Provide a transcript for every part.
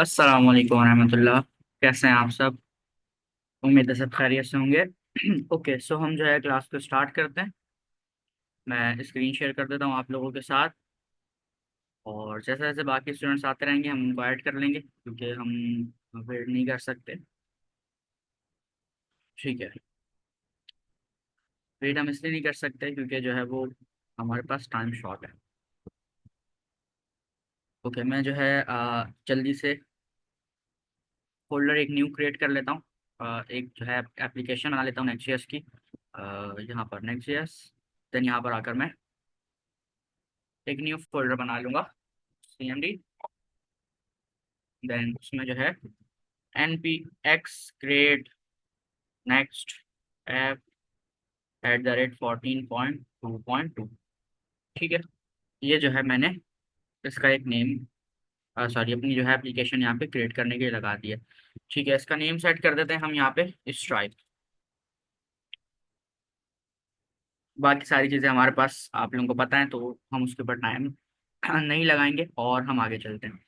अस्सलाम वालेकुम रहमतुल्लाह। कैसे हैं आप सब? उम्मीद है सब खैरियत से होंगे। ओके, सो हम जो है क्लास को स्टार्ट करते हैं। मैं स्क्रीन शेयर कर देता हूँ आप लोगों के साथ। और जैसे जैसे बाकी स्टूडेंट्स आते रहेंगे हम उनको ऐड कर लेंगे, क्योंकि हम वेट नहीं कर सकते। ठीक है। वेट हम इसलिए नहीं कर सकते क्योंकि जो है वो हमारे पास टाइम शॉर्ट है। ओके, मैं जो है जल्दी से फोल्डर एक न्यू क्रिएट कर लेता हूँ। एक जो है एप्लीकेशन बना लेता हूँ नेक्स्ट.जेएस की। यहाँ पर नेक्स्ट.जेएस, देन यहाँ पर आकर मैं एक न्यू फोल्डर बना लूंगा, cmd। देन उसमें जो है npx create next app @14.2.2। ठीक है। ये जो है मैंने इसका एक नेम, सॉरी, अपनी जो है एप्लीकेशन यहाँ पे क्रिएट करने के लिए लगा दिया। ठीक है, इसका नेम सेट कर देते हैं हम यहाँ पे स्ट्राइप। बाकी सारी चीज़ें हमारे पास आप लोगों को पता है, तो हम उसके ऊपर टाइम नहीं लगाएंगे और हम आगे चलते हैं।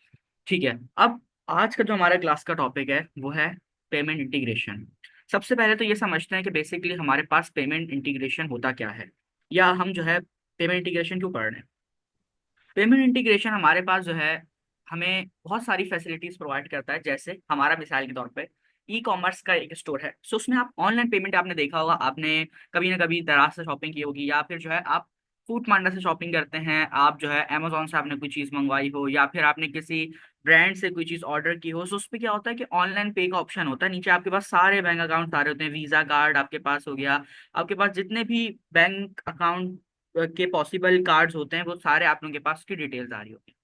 ठीक है। अब आज का जो हमारा क्लास का टॉपिक है वो है पेमेंट इंटीग्रेशन। सबसे पहले तो ये समझते हैं कि बेसिकली हमारे पास पेमेंट इंटीग्रेशन होता क्या है, या हम जो है पेमेंट इंटीग्रेशन क्यों पढ़ रहे हैं। पेमेंट इंटीग्रेशन हमारे पास जो है हमें बहुत सारी फैसिलिटीज प्रोवाइड करता है। जैसे हमारा मिसाल के तौर पे ई कॉमर्स का एक स्टोर है, सो उसमें आप ऑनलाइन पेमेंट, आपने देखा होगा, आपने कभी ना कभी दराज से शॉपिंग की होगी, या फिर जो है आप फूड पांडा से शॉपिंग करते हैं, आप जो है अमेजोन से आपने कोई चीज़ मंगवाई हो, या फिर आपने किसी ब्रांड से कोई चीज़ ऑर्डर की हो। सो उस पर क्या होता है कि ऑनलाइन पे का ऑप्शन होता है, नीचे आपके पास सारे बैंक अकाउंट सारे होते हैं, वीज़ा कार्ड आपके पास हो गया, आपके पास जितने भी बैंक अकाउंट के पॉसिबल कार्ड्स होते हैं वो सारे आप लोगों के पास की डिटेल्स आ रही होती है।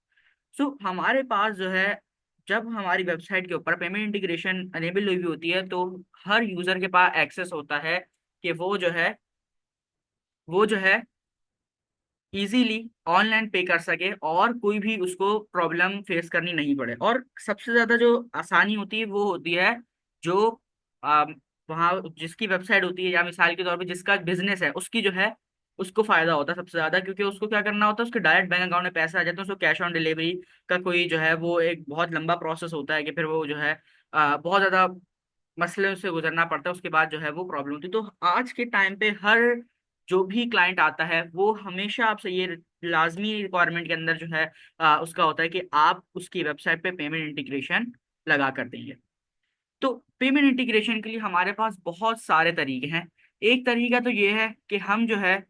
सो हमारे पास जो है, जब हमारी वेबसाइट के ऊपर पेमेंट इंटीग्रेशन अनेबल हुई होती है, तो हर यूजर के पास एक्सेस होता है कि वो जो है इजीली ऑनलाइन पे कर सके और कोई भी उसको प्रॉब्लम फेस करनी नहीं पड़े। और सबसे ज्यादा जो आसानी होती है वो होती है जो आ, वहाँ जिसकी वेबसाइट होती है, या मिसाल के तौर पे जिसका बिजनेस है उसकी जो है उसको फायदा होता है सबसे ज्यादा, क्योंकि उसको क्या करना होता है, उसके डायरेक्ट बैंक अकाउंट में पैसा आ जाता है। उसको कैश ऑन डिलीवरी का कोई जो है वो एक बहुत लंबा प्रोसेस होता है कि फिर वो जो है बहुत ज्यादा मसले से गुजरना पड़ता है, उसके बाद जो है वो प्रॉब्लम होती है। तो आज के टाइम पे हर जो भी क्लाइंट आता है वो हमेशा आपसे ये लाजमी रिक्वायरमेंट के अंदर जो है उसका होता है कि आप उसकी वेबसाइट पे पेमेंट इंटीग्रेशन लगा कर देंगे। तो पेमेंट इंटीग्रेशन के लिए हमारे पास बहुत सारे तरीके हैं। एक तरीका तो ये है कि हम जो है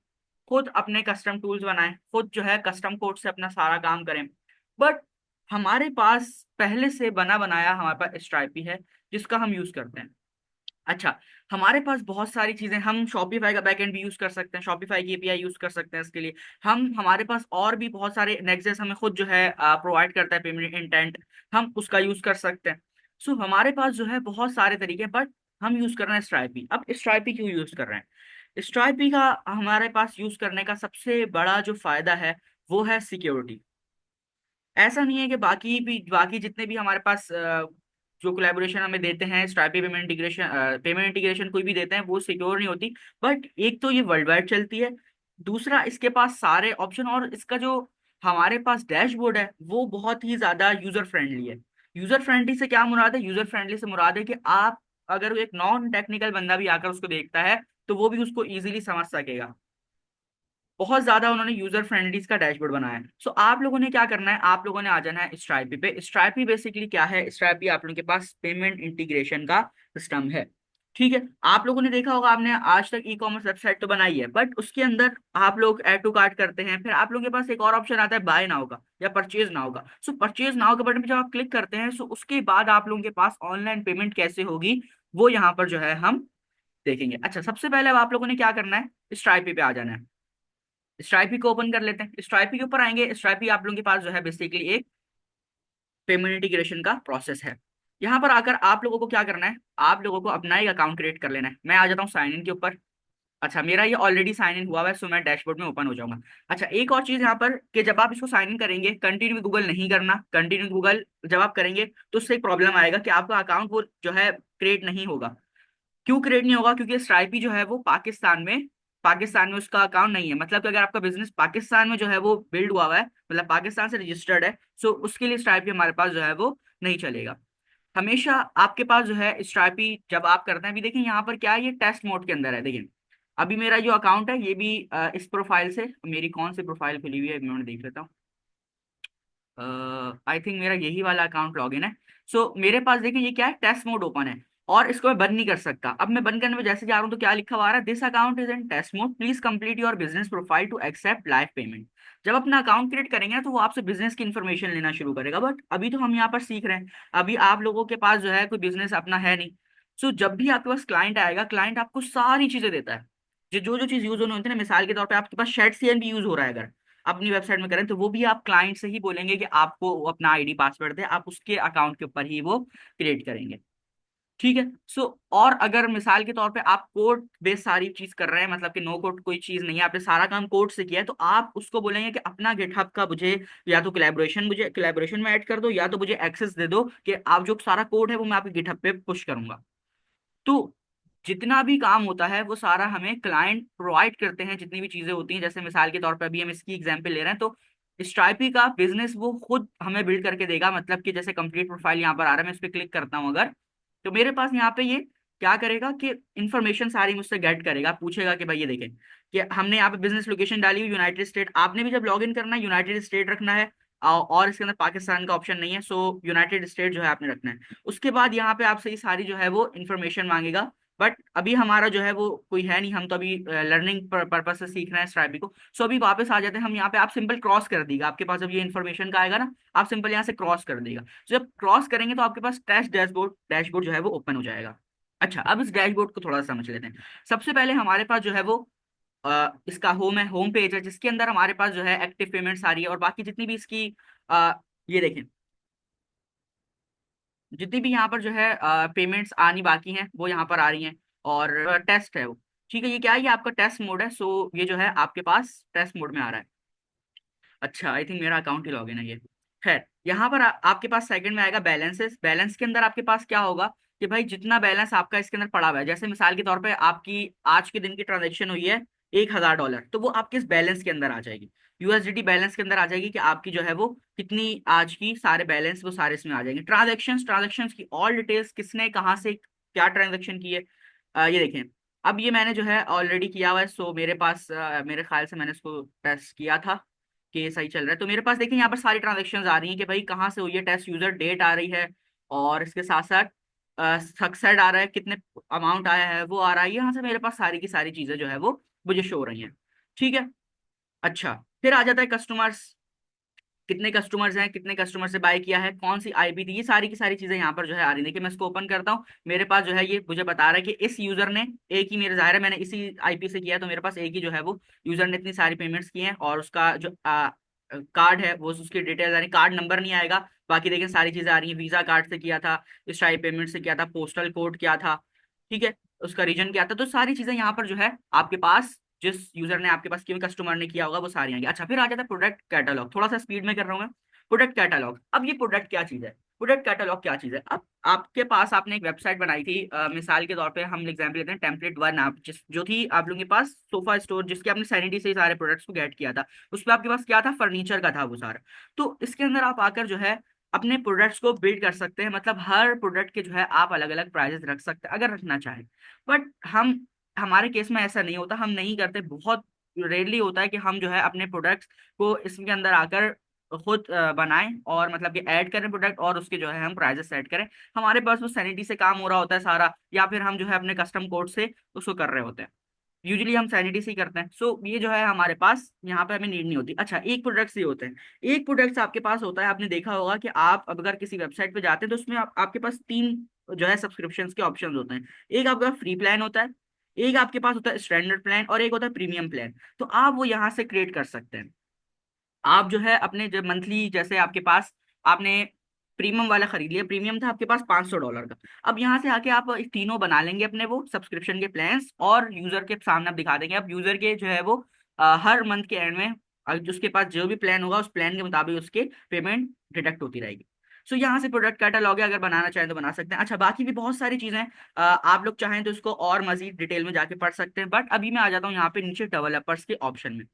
खुद अपने कस्टम टूल्स बनाएं, खुद जो है कस्टम कोड से अपना सारा काम करें। बट हमारे पास पहले से बना बनाया हमारे पास स्ट्राइपी है जिसका हम यूज करते हैं। अच्छा, हमारे पास बहुत सारी चीजें, हम शॉपिफाई का बैकएंड भी यूज कर सकते हैं, शॉपिफाई की एपीआई यूज कर सकते हैं इसके लिए। हमारे पास और भी बहुत सारे, नेक्सस हमें खुद जो है प्रोवाइड करता है पेमेंट इंटेंट, हम उसका यूज कर सकते हैं। सो हमारे पास जो है बहुत सारे तरीके हैं, बट हम यूज कर रहे हैं स्ट्राइपी। अब स्ट्राइपी क्यों यूज कर रहे हैं? स्ट्राइपी का हमारे पास यूज करने का सबसे बड़ा जो फायदा है वो है सिक्योरिटी। ऐसा नहीं है कि बाकी जितने भी हमारे पास जो कोलैबोरेशन हमें देते हैं, स्ट्राइपी पेमेंट इंटीग्रेशन कोई भी देते हैं, वो सिक्योर नहीं होती। बट एक तो ये वर्ल्ड वाइड चलती है, दूसरा इसके पास सारे ऑप्शन, और इसका जो हमारे पास डैशबोर्ड है वो बहुत ही ज्यादा यूजर फ्रेंडली है। यूजर फ्रेंडली से क्या मुराद है? यूजर फ्रेंडली से मुराद है कि आप, अगर एक नॉन टेक्निकल बंदा भी आकर उसको देखता है तो वो भी उसको इजीली समझ सकेगा। बहुत ज्यादा उन्होंने यूजर फ्रेंडली का डैशबोर्ड बनाया है। सो आप लोगों ने क्या करना है, आप लोगों ने आ जाना है स्ट्राइपी पे। स्ट्राइपी बेसिकली क्या है? स्ट्राइपी आप लोगों के पास पेमेंट इंटीग्रेशन का सिस्टम है। ठीक है। आप लोगों ने देखा होगा, आपने आज तक ई कॉमर्स वेबसाइट तो बनाई है, बट उसके अंदर आप लोग ऐड टू कार्ट करते हैं, फिर आप लोगों के पास एक और ऑप्शन आता है बाय नाउ का या परचेज नाउ का। सो परचेज नाउ के बटन पे जब आप क्लिक करते हैं, सो उसके बाद आप लोगों के पास ऑनलाइन पेमेंट कैसे होगी वो यहाँ पर जो है हम देखेंगे। अच्छा, सबसे पहले अब आप लोगों ने क्या करना है, स्ट्राइपी पे आ जाना है। स्ट्राइपी को ओपन कर लेते हैं। स्ट्राइपी के ऊपर आएंगे। स्ट्राइपी आप लोगों के पास जो है बेसिकली एक पेमेंट इंटीग्रेशन का प्रोसेस है। यहाँ पर आकर आप लोगों को क्या करना है, आप लोगों को अपना एक अकाउंट क्रिएट कर लेना है। मैं आ जाता हूँ साइन इन के ऊपर। अच्छा, मेरा ये ऑलरेडी साइन इन हुआ है, सो मैं डैशबोर्ड में ओपन हो जाऊंगा। अच्छा, एक और चीज यहाँ पर कि जब आप इसको साइन इन करेंगे, कंटिन्यू गूगल नहीं करना। कंटिन्यू गूगल जब आप करेंगे तो उससे एक प्रॉब्लम आएगा कि आपका अकाउंट वो जो है क्रिएट नहीं होगा। क्यों क्रिएट नहीं होगा? क्योंकि स्ट्राइपी जो है वो पाकिस्तान में पाकिस्तान में उसका अकाउंट नहीं है, मतलब कि अगर आपका बिजनेस पाकिस्तान में जो है वो बिल्ड हुआ हुआ है, मतलब पाकिस्तान से रजिस्टर्ड है, सो उसके लिए स्ट्राइपी हमारे पास जो है वो नहीं चलेगा। हमेशा आपके पास जो है स्ट्राइपी जब आप करते हैं, अभी देखिए यहाँ पर क्या है, ये टेस्ट मोड के अंदर है। देखिए अभी मेरा जो अकाउंट है ये भी इस प्रोफाइल से, मेरी कौन सी प्रोफाइल खुली हुई है मैं देख लेता हूँ। आई थिंक मेरा यही वाला अकाउंट लॉगिन है। सो मेरे पास देखिए ये क्या है, टेस्ट मोड ओपन है, और इसको मैं बंद नहीं कर सकता। अब मैं बंद करने में जैसे जा रहा हूँ तो क्या लिखा हुआ आ रहा है, this account is in test mode, please complete your business profile to accept live payment. जब अपना अकाउंट क्रिएट करेंगे ना तो वो आपसे बिजनेस की इन्फॉर्मेशन लेना शुरू करेगा, बट अभी तो हम यहाँ पर सीख रहे हैं, अभी आप लोगों के पास जो है कोई बिजनेस अपना है नहीं। सो जब भी आपके पास क्लाइंट आएगा, क्लाइंट आपको सारी चीजें देता है, जो जो जो चीज यूज होनी होती है ना, मिसाल के तौर पे आपके पास शेड सीएन भी यूज हो रहा है अगर अपनी वेबसाइट में करें, तो वो भी आप क्लाइंट से ही बोलेंगे कि आपको वो अपना आईडी पासवर्ड दे, आप उसके अकाउंट के ऊपर ही वो क्रिएट करेंगे। ठीक है। सो और अगर मिसाल के तौर पे आप कोड बेस सारी चीज कर रहे हैं, मतलब कि नो कोड कोई चीज नहीं है, आपने सारा काम कोड से किया है, तो आप उसको बोलेंगे कि अपना गिटहब का मुझे या तो मुझे कोलैबोरेशन में ऐड कर दो, या तो मुझे एक्सेस दे दो कि आप जो सारा कोड है वो मैं आपके गिटहब पे पुश करूंगा। तो जितना भी काम होता है वो सारा हमें क्लाइंट प्रोवाइड करते हैं, जितनी भी चीजें होती हैं, जैसे मिसाल के तौर पे अभी हम इसकी एग्जांपल ले रहे हैं, तो स्ट्राइपी का बिजनेस वो खुद हमें बिल्ड करके देगा। मतलब कि जैसे कंप्लीट प्रोफाइल यहाँ पर आ रहा है, मैं इस पर क्लिक करता हूँ अगर, तो मेरे पास यहाँ पे ये क्या करेगा कि इन्फॉर्मेशन सारी मुझसे गेट करेगा, पूछेगा कि भाई ये देखें कि हमने यहाँ पे बिजनेस लोकेशन डाली हुई यूनाइटेड स्टेट, आपने भी जब लॉग इन करना है यूनाइटेड स्टेट रखना है, और इसके अंदर पाकिस्तान का ऑप्शन नहीं है, सो यूनाइटेड स्टेट जो है आपने रखना है। उसके बाद यहाँ पे आपसे ये सारी जो है वो इन्फॉर्मेशन मांगेगा, बट अभी हमारा जो है वो कोई है नहीं, हम तो अभी लर्निंग पर्पज से सीख रहे हैं स्ट्राइपी को। सो अभी वापस आ जाते हैं हम यहाँ पे, आप सिंपल क्रॉस कर देगा, आपके पास जब ये इन्फॉर्मेशन का आएगा ना, आप सिंपल यहाँ से क्रॉस कर देगा। जब क्रॉस करेंगे तो आपके पास टेस्ट डैशबोर्ड डैशबोर्ड जो है वो ओपन हो जाएगा। अच्छा, अब इस डैशबोर्ड को थोड़ा सा समझ लेते हैं। सबसे पहले हमारे पास जो है वो इसका होम है, होम पेज है, जिसके अंदर हमारे पास जो है एक्टिव पेमेंट्स आ रही है, और बाकी जितनी भी इसकी ये देखें, जितनी भी यहाँ पर जो है पेमेंट्स आनी बाकी हैं वो यहाँ पर आ रही हैं, और टेस्ट है वो। ठीक है, ये क्या है, ये आपका टेस्ट मोड है, सो ये जो है आपके पास टेस्ट मोड में आ रहा है। अच्छा, आई थिंक मेरा अकाउंट ही लॉगिन है ये। खैर, यहाँ पर आपके पास सेकंड में आएगा बैलेंसेस। बैलेंस के अंदर आपके पास क्या होगा कि भाई जितना बैलेंस आपका इसके अंदर पड़ा हुआ है, जैसे मिसाल के तौर पे आपकी आज के दिन की ट्रांजेक्शन हुई है $1000, तो वो आपके इस बैलेंस के अंदर आ जाएगी, यूएसडीटी बैलेंस के अंदर आ जाएगी, कि आपकी जो है वो कितनी आज की सारे बैलेंस वो सारे इसमें आ जाएंगे। ट्रांजेक्शन्स की ऑल डिटेल्स, किसने कहाँ से क्या ट्रांजेक्शन की है, ये देखें। अब ये मैंने जो है ऑलरेडी किया हुआ है, सो मेरे पास मेरे ख्याल से मैंने इसको टेस्ट किया था कि ये सही चल रहा है। तो मेरे पास देखिए यहाँ पर सारी ट्रांजेक्शन्स आ रही हैं कि भाई कहाँ से हुई है, टेस्ट यूजर डेट आ रही है, और इसके साथ साथ सक्सेड आ रहा है, कितने अमाउंट आया है वो आ रहा है, यहाँ से मेरे पास सारी की सारी चीजें जो है वो मुझे शो हो रही हैं। ठीक है। अच्छा, फिर आ जाता है कस्टमर्स, कितने कस्टमर्स हैं, कितने कस्टमर से बाय किया है, कौन सी आईपी थी, ये सारी की सारी चीजें यहाँ पर जो है आ रही है। देखिए मैं इसको ओपन करता हूँ, मेरे पास जो है ये मुझे बता रहा है कि इस यूजर ने एक ही, मेरे जाहिर है मैंने इसी आईपी से किया है, तो मेरे पास एक ही जो है वो यूजर ने इतनी सारी पेमेंट्स की हैं, और उसका जो कार्ड है वो उसकी डिटेल्स यानी कार्ड नंबर नहीं आएगा, बाकी देखिए सारी चीजें आ रही हैं, वीजा कार्ड से किया था, स्ट्राइप पेमेंट से किया था, पोस्टल कोड क्या था, ठीक है, उसका रीजन क्या था, तो सारी चीजें यहाँ पर जो है आपके पास, जिस यूजर ने आपके पास किया, कस्टमर ने किया होगा, वो सारी आएंगी। अच्छा, फिर आ जाता है प्रोडक्ट कैटलॉग, थोड़ा सा स्पीड में कर रहा हूँ मैं। प्रोडक्ट कैटलॉग, अब ये प्रोडक्ट क्या चीज है, प्रोडक्ट कैटलॉग क्या चीज है। अब आपके पास आपने एक वेबसाइट बनाई थी, मिसाल के तौर पे हम एग्जाम्पल लेते हैं टेम्पलेट वन आप, जिस जो थी आप लोगों के पास सोफा स्टोर, जिसके आपने सैनिटी से ही सारे प्रोडक्ट्स को गेट किया था, उस पर आपके पास क्या था, फर्नीचर का था वो सारा। तो इसके अंदर आप आकर जो है अपने प्रोडक्ट्स को बिल्ड कर सकते हैं, मतलब हर प्रोडक्ट के जो है आप अलग अलग प्राइजेस रख सकते हैं अगर रखना चाहें। बट हम, हमारे केस में ऐसा नहीं होता, हम नहीं करते, बहुत रेयरली होता है कि हम जो है अपने प्रोडक्ट्स को इसके अंदर आकर खुद बनाएं, और मतलब कि ऐड करें प्रोडक्ट, और उसके जो है हम प्राइजेस सेट करें। हमारे पास वो सैनिटी से काम हो रहा होता है सारा, या फिर हम जो है अपने कस्टम कोड से उसको कर रहे होते हैं। यूजुअली हम सैनिटी से ही करते हैं, सो ये जो है हमारे पास यहाँ पे हमें नीड नहीं होती। अच्छा, एक प्रोडक्ट्स ये होते हैं, एक प्रोडक्ट्स आपके पास होता है, आपने देखा होगा कि आप अब अगर किसी वेबसाइट पे जाते हैं तो उसमें आपके पास तीन जो है सब्सक्रिप्शन के ऑप्शन होते हैं। एक आपका फ्री प्लान होता है, एक आपके पास होता है स्टैंडर्ड प्लान, और एक होता है प्रीमियम प्लान। तो आप वो यहाँ से क्रिएट कर सकते हैं। आप जो है अपने जब मंथली, जैसे आपके पास, आपने प्रीमियम वाला खरीद लिया, प्रीमियम था आपके पास $500 का, अब यहाँ से आके आप तीनों बना लेंगे अपने वो सब्सक्रिप्शन के प्लान्स, और यूजर के सामने आप दिखा देंगे। अब यूजर के जो है वो हर मंथ के एंड में उसके पास जो भी प्लान होगा उस प्लान के मुताबिक उसके पेमेंट डिडक्ट होती रहेगी। सो यहाँ से प्रोडक्ट कैटलॉग है, अगर बनाना चाहें तो बना सकते हैं। अच्छा, बाकी भी बहुत सारी चीजें हैं, आप लोग चाहें तो इसको और मजीद डिटेल में जाके पढ़ सकते हैं, बट अभी मैं आ जाता हूँ यहाँ पे नीचे डेवलपर्स के ऑप्शन में।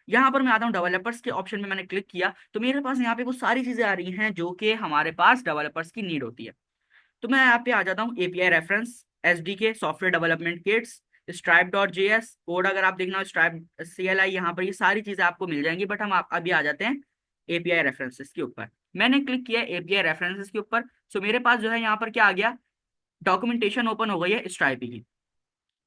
यहाँ पर मैं आता हूँ डेवलपर्स के ऑप्शन में, मैंने क्लिक किया तो मेरे पास यहाँ पे वो सारी चीजें आ रही हैं जो कि हमारे पास डेवलपर्स की नीड होती है। तो मैं यहाँ पे आ जाता हूँ API reference, SDK, software development kits, Stripe dot JS, code अगर आप देखना हो स्ट्राइप सीएलआई, यहाँ पर ये सारी चीजें आपको मिल जाएंगी, बट हम अभी आ जाते हैं एपीआई रेफरेंसेस के ऊपर। मैंने क्लिक किया एपीआई रेफरेंसेस के ऊपर, सो मेरे पास जो है यहाँ पर क्या आ गया, डॉक्यूमेंटेशन ओपन हो गई है स्ट्राइप की।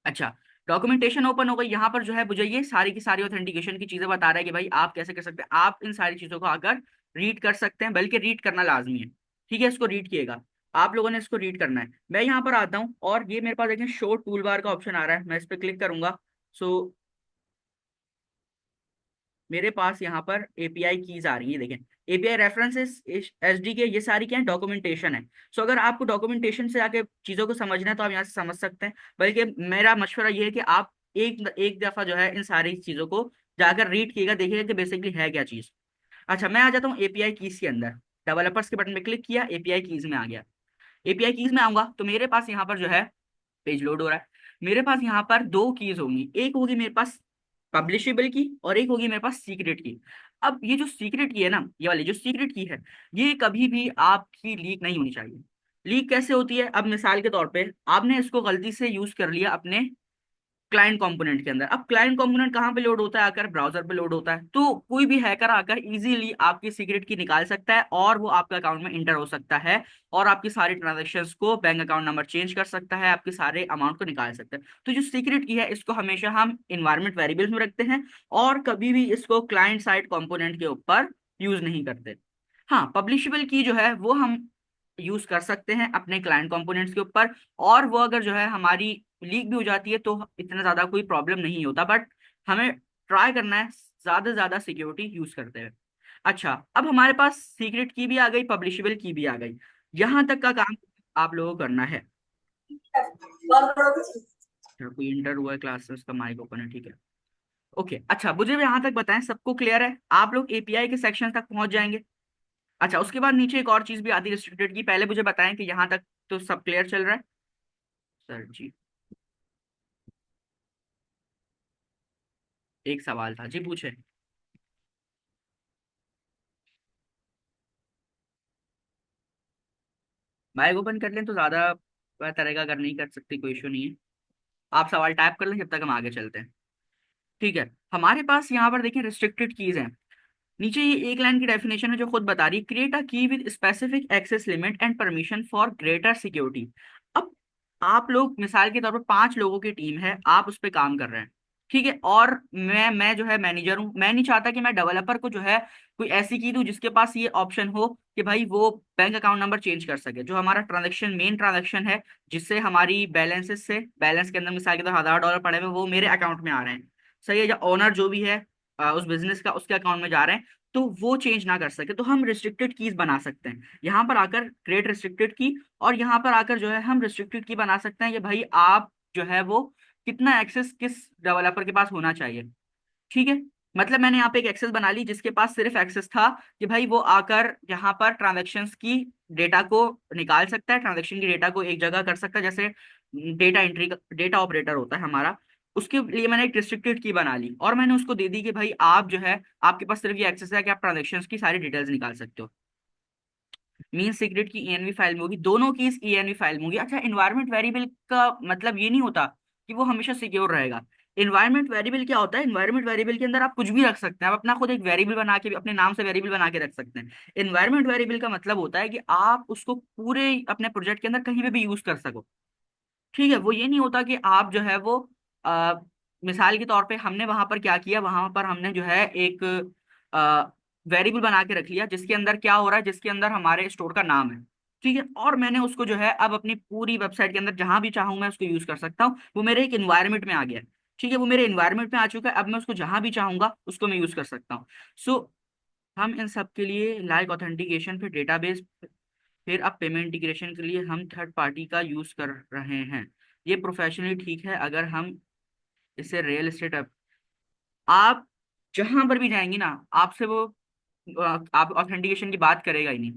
अच्छा, डॉक्यूमेंटेशन ओपन हो गई, यहाँ पर जो है मुझे ये सारी की सारी ऑथेंटिकेशन की चीजें बता रहा है कि भाई आप कैसे कर सकते हैं, आप इन सारी चीजों को आकर रीड कर सकते हैं, बल्कि रीड करना लाजमी है। ठीक है, इसको रीड किएगा, आप लोगों ने इसको रीड करना है। मैं यहाँ पर आता हूँ और ये मेरे पास देखें शो टूल बार का ऑप्शन आ रहा है, मैं इस पर क्लिक करूंगा। सो मेरे पास यहाँ पर एपीआई कीज आ रही है, देखें एपीआई रेफरेंसेस, एसडीके, ये सारी क्या है, डॉक्यूमेंटेशन है। सो अगर आपको डॉक्यूमेंटेशन से आके चीजों को समझना है तो आप यहाँ से समझ सकते हैं, बल्कि मेरा मशवरा ये है कि आप एक एक दफा जो है इन सारी चीजों को जाकर रीड कीजिएगा, देखिएगा कि बेसिकली है क्या चीज। अच्छा, मैं आ जाता हूँ एपीआई कीज के अंदर, डेवलपर्स के बटन पे क्लिक किया, एपीआई कीज में आ गया। एपीआई कीज में आऊंगा तो मेरे पास यहाँ पर जो है पेज लोड हो रहा है। मेरे पास यहाँ पर दो कीज होंगी, एक होगी मेरे पास पब्लिशेबल की और एक होगी मेरे पास सीक्रेट की। अब ये जो सीक्रेट की है ना, ये वाली जो सीक्रेट की है, ये कभी भी आपकी लीक नहीं होनी चाहिए। लीक कैसे होती है, अब मिसाल के तौर पे आपने इसको गलती से यूज कर लिया अपने क्लाइंट कंपोनेंट के अंदर। अब क्लाइंट कंपोनेंट कहाँ पे लोड होता है, आकर ब्राउजर पे लोड होता है, तो कोई भी हैकर आकर इजीली आपकी सीक्रेट की निकाल सकता है और वो आपके अकाउंट में इंटर हो सकता है और आपकी सारी ट्रांजेक्शन्स को, बैंक अकाउंट नंबर चेंज कर सकता है, आपके सारे अमाउंट को निकाल सकता है। तो जो सीक्रेट की है इसको हमेशा हम इन्वायरमेंट वेरिएबल्स में रखते हैं और कभी भी इसको क्लाइंट साइड कंपोनेंट के ऊपर यूज नहीं करते। हाँ, पब्लिशेबल की जो है वो हम यूज कर सकते हैं अपने क्लाइंट कंपोनेंट्स के ऊपर, और वो अगर जो है हमारी लीक भी हो जाती है तो इतना ज्यादा कोई प्रॉब्लम नहीं होता, बट हमें ट्राई करना है ज्यादा से ज्यादा सिक्योरिटी यूज करते हुए। अच्छा, अब हमारे पास सीक्रेट की भी आ गई, पब्लिशेबल की भी आ गई, यहाँ तक का काम आप लोगों को करना है। अच्छा, कोई इंटर हुआ है क्लास में, उसका माइक ओपन है, ठीक है। ओके, अच्छा मुझे भी यहाँ तक बताएं, सबको क्लियर है, आप लोग एपीआई के सेक्शन तक पहुंच जाएंगे। अच्छा, उसके बाद नीचे एक और चीज भी आती है रिस्ट्रिक्टेड की, पहले मुझे बताएं कि यहाँ तक तो सब क्लियर चल रहा है। सर जी, एक सवाल था जी, पूछे। माइक ओपन कर लें तो ज्यादा बेहतर रहेगा, अगर नहीं कर सकते कोई इशू नहीं है, आप सवाल टाइप कर लें जब तक हम आगे चलते हैं। ठीक है, हमारे पास यहाँ पर देखिए रिस्ट्रिक्टेड कीज हैं। नीचे ये एक लाइन की डेफिनेशन है जो खुद बता रही है, क्रिएट अ की with specific access limit and permission for greater security. अब आप लोग मिसाल के तौर पर 5 लोगों की टीम है, आप उस पर काम कर रहे हैं, ठीक है, और मैं जो है मैनेजर हूँ, मैं नहीं चाहता कि मैं डेवलपर को जो है कोई ऐसी की दूं जिसके पास ये ऑप्शन हो कि भाई वो बैंक अकाउंट नंबर चेंज कर सके, जो हमारा ट्रांजेक्शन मेन ट्रांजेक्शन है, जिससे हमारी बैलेंसेस से, बैलेंस के अंदर मिसाल के तौर $1000 पड़े हुए वो मेरे अकाउंट में आ रहे हैं, सही है, या ओनर जो भी है उस बिजनेस का, उसके अकाउंट में जा रहे हैं, तो वो चेंज ना कर सके, तो हम रिस्ट्रिक्टेड कीज बना सकते हैं। यहाँ पर आकर क्रिएट रिस्ट्रिक्टेड की, और यहाँ पर आकर जो है हम रिस्ट्रिक्टेड की बना सकते हैं कि भाई आप जो है वो कितना एक्सेस किस डेवलपर के पास होना चाहिए। ठीक है, मतलब मैंने यहाँ पे एक एक्सेस बना ली जिसके पास सिर्फ एक्सेस था कि भाई वो आकर यहाँ पर ट्रांजेक्शन्स की डेटा को निकाल सकता है, ट्रांजेक्शन की डेटा को एक जगह कर सकता है, जैसे डेटा एंट्री का डेटा ऑपरेटर होता है हमारा, उसके लिए मैंने एक रिस्ट्रिक्टेड की बना ली और मैंने उसको दे दी कि भाई आप जो है आपके पास सिर्फ ये एक्सेस है कि आप ट्रांजेक्शन्स की सारी डिटेल्स निकाल सकते हो। मीन सीक्रेट की ईएनवी फाइल में होगी, दोनों की इस ईएनवी फाइल में होगी। अच्छा, इन्वायरमेंट वेरिएबल का मतलब ये नहीं होता कि वो हमेशा सिक्योर रहेगा। इन्वायरमेंट वेरिएबल क्या होता है, इन्वायरमेंट वेरिएबल के अंदर आप कुछ भी रख सकते हैं, आप अपना खुद एक वेरिएबल बना के अपने नाम से वेरिएबल बना के रख सकते हैं। इन्वायरमेंट वेरिएबल का मतलब होता है कि आप उसको पूरे अपने प्रोजेक्ट के अंदर कहीं पे भी यूज कर सको। ठीक है, वो ये नहीं होता कि आप जो है वो आ, मिसाल के तौर पे हमने वहां पर क्या किया, वहां पर हमने जो है एक वेरिएबल बना के रख लिया जिसके अंदर क्या हो रहा है, जिसके अंदर हमारे स्टोर का नाम है। ठीक है, और मैंने उसको जो है अब अपनी पूरी वेबसाइट के अंदर जहां भी चाहूँ मैं उसको यूज कर सकता हूँ, वो मेरे एक इन्वायरमेंट में आ गया। ठीक है, वो मेरे इन्वायरमेंट में आ चुका है, अब मैं उसको जहां भी चाहूंगा उसको मैं यूज कर सकता हूँ। सो हम इन सब के लिए लाइक ऑथेंटिकेशन, फिर डेटाबेस, फिर अब पेमेंट इंटीग्रेशन के लिए हम थर्ड पार्टी का यूज कर रहे हैं। ये प्रोफेशनली ठीक है, अगर हम इसे रियल एस्टेट, आप जहां पर भी जाएंगी ना आपसे वो आप ऑथेंटिकेशन की बात करेगा ही नहीं।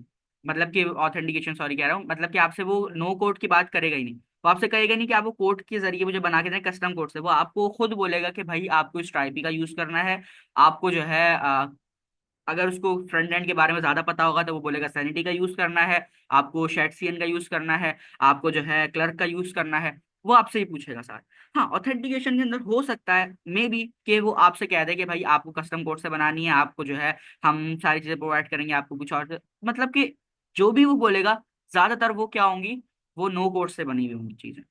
मतलब कि ऑथेंटिकेशन, सॉरी कह रहा हूँ, मतलब कि आपसे वो नो कोड की बात करेगा ही नहीं। वो आपसे कहेगा नहीं कि आप वो कोड के जरिए मुझे बना के दें कस्टम कोड से। वो आपको खुद बोलेगा कि भाई आपको स्ट्राइपी का यूज करना है। आपको जो है अगर उसको फ्रंट एंड के बारे में ज्यादा पता होगा तो वो बोलेगा सैनिटी का यूज करना है, आपको शेटसियन का यूज करना है, आपको जो है क्लर्क का यूज करना है। वो आपसे ही पूछेगा सर। हाँ, ऑथेंटिकेशन के अंदर हो सकता है मे बी कि वो आपसे कह दे कि भाई आपको कस्टम कोड से बनानी है, आपको जो है हम सारी चीजें प्रोवाइड करेंगे, आपको कुछ और मतलब कि जो भी वो बोलेगा ज्यादातर वो क्या होंगी, वो नो कोड से बनी हुई होंगी चीजें।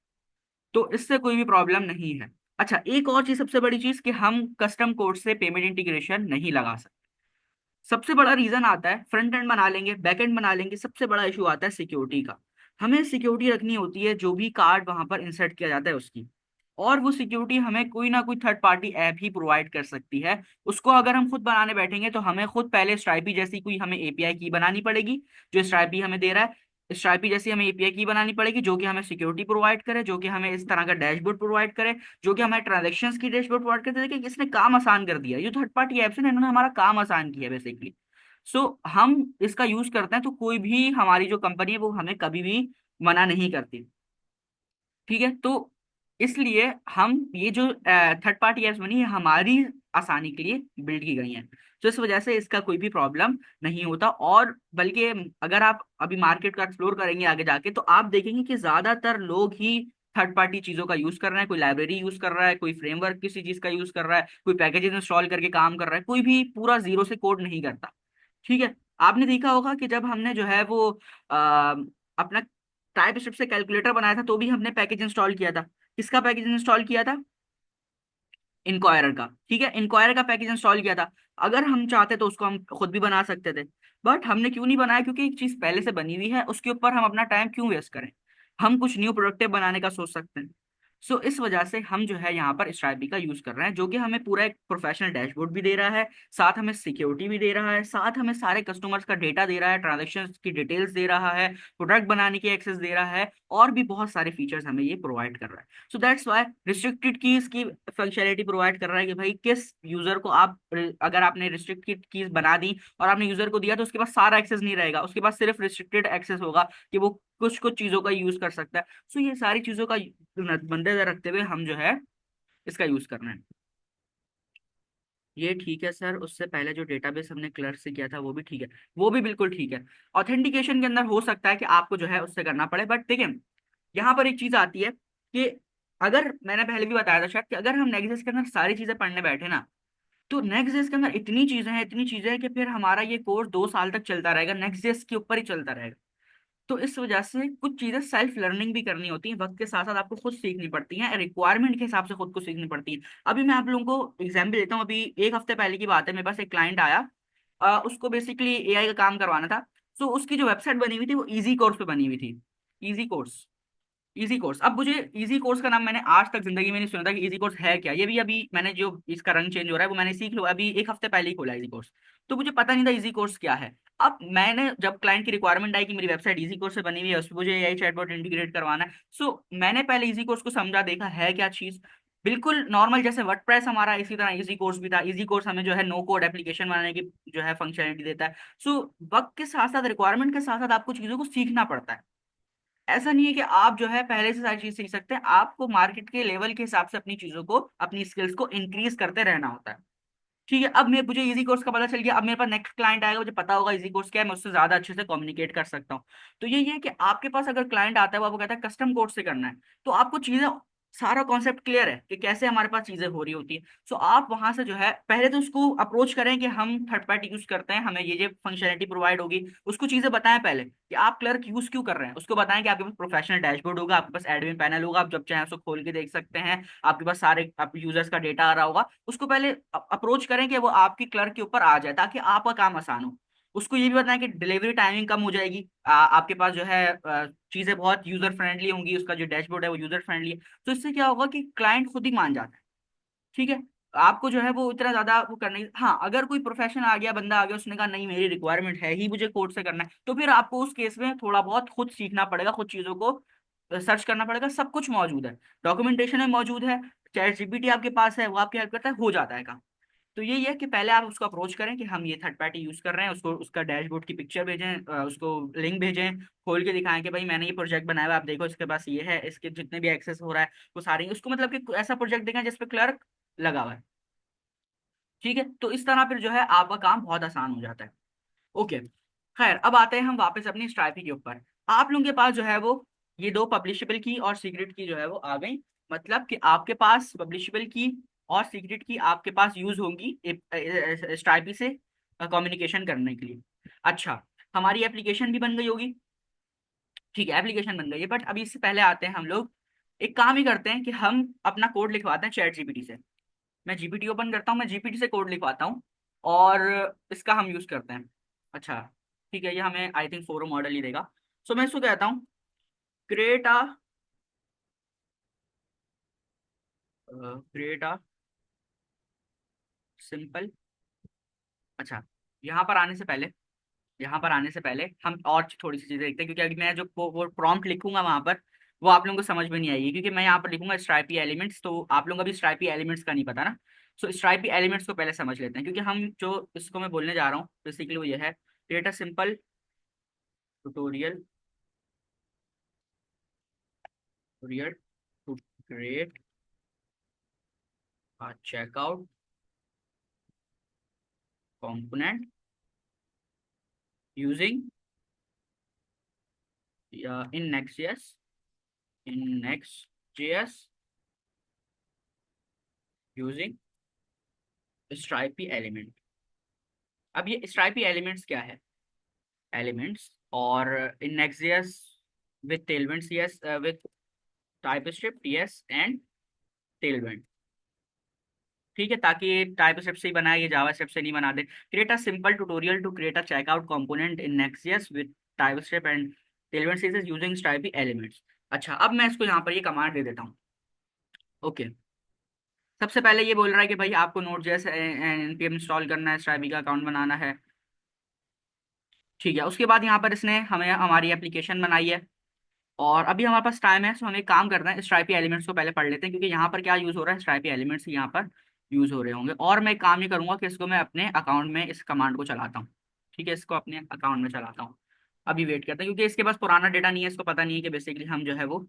तो इससे कोई भी प्रॉब्लम नहीं है। अच्छा, एक और चीज, सबसे बड़ी चीज कि हम कस्टम कोड से पेमेंट इंटीग्रेशन नहीं लगा सकते। सबसे बड़ा रीजन आता है, फ्रंट एंड बना लेंगे बैक एंड बना लेंगे, सबसे बड़ा इशू आता है सिक्योरिटी का। हमें सिक्योरिटी रखनी होती है जो भी कार्ड वहां पर इंसर्ट किया जाता है उसकी। और वो सिक्योरिटी हमें कोई ना कोई थर्ड पार्टी ऐप ही प्रोवाइड कर सकती है। उसको अगर हम खुद बनाने बैठेंगे तो हमें खुद पहले स्ट्राइपी जैसी कोई हमें एपीआई की बनानी पड़ेगी, जो स्ट्राइपी हमें दे रहा है। स्ट्राइपी जैसी हमें एपीआई की बनानी पड़ेगी जो कि हमें सिक्योरिटी प्रोवाइड करे, जो कि हमें इस तरह का डैशबोर्ड प्रोवाइड करे, जो कि हमें ट्रांजेक्शन्स की डैशबोर्ड प्रोवाइड करते हैं। देखिए किसने काम आसान कर दिया, ये थर्ड पार्टी एप्स है ना, इन्होंने हमारा काम आसान किया बेसिकली। सो हम इसका यूज करते हैं तो कोई भी हमारी जो कंपनी है वो हमें कभी भी मना नहीं करती। ठीक है, तो इसलिए हम ये जो थर्ड पार्टी एप्स बनी है हमारी आसानी के लिए बिल्ड की गई हैं। तो इस वजह से इसका कोई भी प्रॉब्लम नहीं होता। और बल्कि अगर आप अभी मार्केट का एक्सप्लोर करेंगे आगे जाके तो आप देखेंगे कि ज्यादातर लोग ही थर्ड पार्टी चीजों का यूज कर रहे हैं। कोई लाइब्रेरी यूज कर रहा है, कोई फ्रेमवर्क किसी चीज का यूज कर रहा है, कोई पैकेजेस इंस्टॉल करके काम कर रहा है, कोई भी पूरा जीरो से कोड नहीं करता। ठीक है, आपने देखा होगा कि जब हमने जो है वो अपना टाइप स्क्रिप्ट से कैलकुलेटर बनाया था तो भी हमने पैकेज इंस्टॉल किया था। किसका पैकेज इंस्टॉल किया था? इंक्वायरर का। ठीक है, इंक्वायरर का पैकेज इंस्टॉल किया था। अगर हम चाहते तो उसको हम खुद भी बना सकते थे, बट हमने क्यों नहीं बनाया? क्योंकि एक चीज पहले से बनी हुई है, उसके ऊपर हम अपना टाइम क्यों वेस्ट करें? हम कुछ न्यू प्रोडक्टिव बनाने का सोच सकते हैं। सो इस वजह से हम जो है यहाँ पर स्ट्राइपी का यूज कर रहे हैं, जो कि हमें पूरा एक प्रोफेशनल डैशबोर्ड भी दे रहा है, साथ हमें सिक्योरिटी भी दे रहा है, साथ हमें सारे कस्टमर्स का डेटा दे रहा है, ट्रांजेक्शन की डिटेल्स दे रहा है, प्रोडक्ट बनाने की एक्सेस दे रहा है, और भी बहुत सारे फीचर्स हमें ये प्रोवाइड कर रहा है। So that's why restricted keys की फंक्शनैलिटी प्रोवाइड कर रहा है कि भाई किस यूजर को आप, अगर आपने रिस्ट्रिक्टेड कीज बना दी और आपने यूजर को दिया तो उसके पास सारा एक्सेस नहीं रहेगा, उसके पास सिर्फ रिस्ट्रिक्टेड एक्सेस होगा कि वो कुछ कुछ चीजों का यूज कर सकता है। सो ये सारी चीजों का मद्देनजर रखते हुए हम जो है इसका यूज करना है। ये ठीक है सर, उससे पहले जो डेटाबेस हमने क्लर्क से किया था वो भी ठीक है, वो भी बिल्कुल ठीक है। ऑथेंटिकेशन के अंदर हो सकता है कि आपको जो है उससे करना पड़े, बट देखिए यहाँ पर एक चीज आती है कि अगर मैंने पहले भी बताया था शायद कि अगर हम नेक्सस के अंदर सारी चीजें पढ़ने बैठे ना तो नेक्स्ट जेस के अंदर इतनी चीजें हैं, इतनी चीजें हैं कि फिर हमारा ये कोर्स 2 साल तक चलता रहेगा, नेक्स्ट जेस के ऊपर ही चलता रहेगा। तो इस वजह से कुछ चीजें सेल्फ लर्निंग भी करनी होती हैं, वक्त के साथ साथ आपको खुद सीखनी पड़ती हैं, रिक्वायरमेंट के हिसाब से खुद को सीखनी पड़ती है। अभी मैं आप लोगों को एग्जाम्पल देता हूँ। अभी एक हफ्ते पहले की बात है, मेरे पास एक क्लाइंट आया, उसको बेसिकली एआई का काम करवाना था। सो उसकी जो वेबसाइट बनी हुई थी वो इजी कोर्स पे बनी हुई थी। Easy course, easy course. अब मुझे इजी कोर्स का नाम मैंने आज तक जिंदगी में नहीं सुना था कि इजी कोर्स है क्या। ये भी अभी मैंने जो इसका रंग चेंज हो रहा है वो मैंने सीख लो, अभी एक हफ्ते पहले ही खोला इजी कोर्स। तो मुझे पता नहीं था इजी कोर्स क्या है। अब मैंने जब क्लाइंट की रिक्वायरमेंट आई कि मेरी वेबसाइट इजी कोर्स से बनी हुई है, उसमें मुझे एआई चैटबॉट इंटीग्रेट करवाना है, सो मैंने पहले इजी कोर्स को समझा, देखा है क्या चीज। बिल्कुल नॉर्मल जैसे वर्डप्रेस हमारा, इसी तरह इजी कोर्स भी था। इजी कोर्स हमें जो है नो कोड एप्लीकेशन बनाने की जो है फंक्शनलिटी देता है। सो वक्त के साथ साथ, रिक्वायरमेंट के साथ साथ आपको चीजों को सीखना पड़ता है। ऐसा नहीं है कि आप जो है पहले से सारी चीज सीख सकते हैं, आपको मार्केट के लेवल के हिसाब से अपनी चीजों को, अपनी स्किल्स को इंक्रीज करते रहना होता है। ठीक है, अब मैं, मुझे इजी कोर्स का पता चल गया, अब मेरे पास नेक्स्ट क्लाइंट आएगा, मुझे पता होगा इजी कोर्स क्या है, मैं उससे ज्यादा अच्छे से कम्युनिकेट कर सकता हूँ। तो ये है कि आपके पास अगर क्लाइंट आता है वो आपको कहता है कस्टम कोर्स से करना है, तो आपको चीजें, सारा कॉन्सेप्ट क्लियर है कि कैसे हमारे पास चीजें हो रही होती है। सो आप वहां से जो है पहले तो उसको अप्रोच करें कि हम थर्ड पार्टी यूज करते हैं, हमें ये फंक्शनलिटी प्रोवाइड होगी। उसको चीजें बताएं पहले कि आप क्लर्क यूज क्यों कर रहे हैं, उसको बताएं कि आपके पास प्रोफेशनल डैशबोर्ड होगा, आपके पास एडमिन पैनल होगा, आप जब चाहें उसको खोल के देख सकते हैं, आपके पास सारे आप यूजर्स का डेटा आ रहा होगा। उसको पहले अप्रोच करें कि वो आपकी क्लर्क के ऊपर आ जाए ताकि आपका काम आसान हो। उसको ये भी बताएं कि डिलीवरी टाइमिंग कम हो जाएगी, आपके पास जो है चीजें बहुत यूजर फ्रेंडली होंगी, उसका जो डैशबोर्ड है वो यूजर फ्रेंडली है। तो इससे क्या होगा कि क्लाइंट खुद ही मान जाता है। ठीक है, आपको जो है वो इतना ज्यादा वो करना ही, हाँ अगर कोई प्रोफेशन आ गया, बंदा आ गया, उसने कहा नहीं मेरी रिक्वायरमेंट है ही मुझे कोड से करना है, तो फिर आपको उस केस में थोड़ा बहुत खुद सीखना पड़ेगा, खुद चीजों को सर्च करना पड़ेगा। सब कुछ मौजूद है, डॉक्यूमेंटेशन में मौजूद है, चैट जीपीटी आपके पास है, वो आपकी हेल्प करता है, हो जाता है काम। तो यही है कि पहले आप उसको अप्रोच करें कि हम ये थर्ड पार्टी यूज कर रहे हैं, उसको उसका डैशबोर्ड की पिक्चर भेजें, उसको लिंक भेजें, खोल के दिखाएं कि भाई मैंने ये प्रोजेक्ट बनाया हुआ है, आप देखो इसके पास ये है, इसके जितने भी एक्सेस हो रहा है वो सारे, उसको मतलब कि ऐसा प्रोजेक्ट देखें जिसपे क्लर्क लगा हुआ है। ठीक है, तो इस तरह फिर जो है आपका काम बहुत आसान हो जाता है। ओके, खैर अब आते हैं हम वापस अपनी स्ट्राइपी के ऊपर। आप लोगों के पास जो है वो ये दो पब्लिशेबल की और सीक्रेट की जो है वो आ गई। मतलब कि आपके पास पब्लिशेबल की और सीक्रेट की आपके पास यूज होंगी स्ट्राइपी से कम्युनिकेशन करने के लिए। अच्छा, हमारी एप्लीकेशन भी बन गई होगी। ठीक है, एप्लीकेशन बन गई है, बट अभी इससे पहले आते हैं हम लोग एक काम ही करते हैं कि हम अपना कोड लिखवाते हैं चैट जीपीटी से। मैं जीपीटी ओपन करता हूँ, मैं जीपीटी से कोड लिखवाता हूँ और इसका हम यूज करते हैं। अच्छा, ठीक है, ये हमें आई थिंक फोरो मॉडल ही देगा। सो मैं इसको कहता हूँ create a create a simple. अच्छा, यहाँ पर आने से पहले यहाँ पर आने से पहले हम और थोड़ी सी चीजें देखते हैं, क्योंकि अभी मैं जो वो प्रॉम्प्ट लिखूंगा वहां पर वो आप लोगों को समझ में नहीं आएगी, क्योंकि मैं यहाँ पर लिखूंगा स्ट्राइपी एलिमेंट्स, तो आप लोगों को भी स्ट्राइपी एलिमेंट्स का नहीं पता ना। सो स्ट्राइपी एलिमेंट्स को पहले समझ लेते हैं, क्योंकि हम जो इसको मैं बोलने जा रहा हूँ बेसिकली वो ये है, create a simple tutorial tutorial to create a checkout component using in Next.js in Next.js using stripy element। अब ये stripy elements क्या है? एलिमेंट्स और इन Next.js with tailwind cs with TypeScript yes and tailwind। ठीक है, ताकि टाइपस्क्रिप्ट से ही बनाए, ये जावास्क्रिप्ट से नहीं बना दे। Create a simple tutorial to create a checkout component in Next.js with TypeScript and tailwind css using stripy elements. अच्छा, अब मैं इसको यहाँ पर ये कमांड दे देता हूँ। ओके, सबसे पहले ये बोल रहा है कि भाई आपको नोड जेएस npm इंस्टॉल करना है, स्ट्राइपी का अकाउंट बनाना है। ठीक है, उसके बाद यहाँ पर इसने हमें हमारी एप्लीकेशन बनाई है और अभी हमारे पास टाइम है, सो हम एक काम करते हैं, स्ट्राइपी एलिमेंट्स को पहले पढ़ लेते हैं, क्योंकि यहाँ पर क्या यूज हो रहा है, स्ट्राइपी एलिमेंट्स यहाँ पर यूज हो रहे होंगे। और मैं एक काम ही करूंगा कि इसको मैं अपने अकाउंट में इस कमांड को चलाता हूँ। ठीक है, इसको अपने अकाउंट में चलाता हूँ। अभी वेट करते हैं, क्योंकि इसके पास पुराना डेटा नहीं है, इसको पता नहीं है कि बेसिकली हम जो है वो